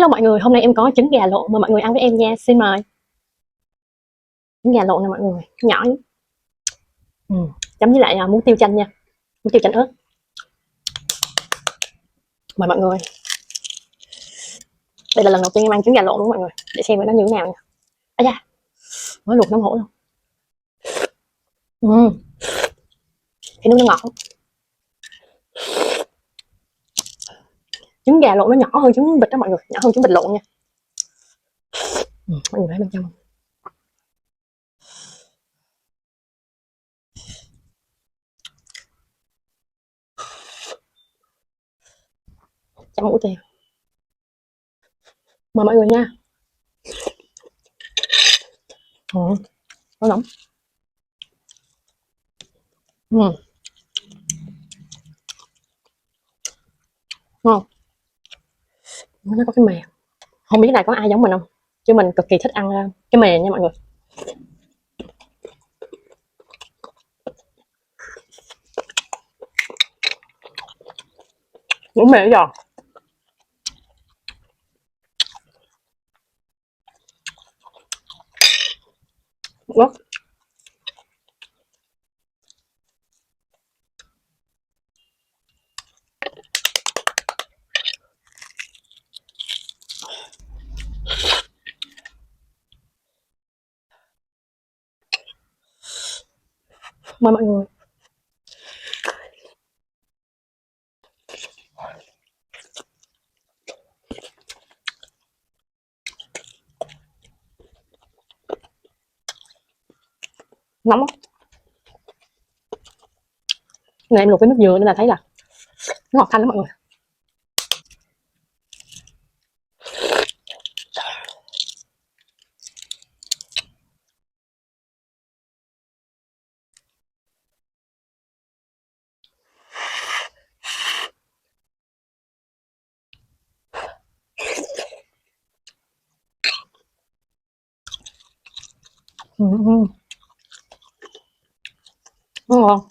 Hello mọi người, hôm nay em có trứng gà lộn mời mọi người ăn với em nha, xin mời. Trứng gà lộn nè mọi người, nhỏ nhé. Chấm với lại muối tiêu chanh nha, muối tiêu chanh ớt. Mời mọi người. Đây là lần đầu tiên em ăn trứng gà lộn đúng không mọi người, để xem nó như thế nào nha. À da, mới luộc nóng hổi luôn. Cái nước nó ngọt. Trứng gà lộn nó nhỏ hơn trứng vịt đó mọi người, nhỏ hơn trứng vịt lộn nha. Mọi người thấy bên trong. Chấm muối tiêu. Mời mọi người nha. Nó nóng. Ngon. Nó có cái mè. Không biết là có ai giống mình không? Chứ mình cực kỳ thích ăn cái mè nha mọi người. Những mè giò. Rất. Mời mọi người. Nóng lắm. Này em luộc với nước dừa nên là thấy là nó ngọt thanh lắm mọi người. Ngon.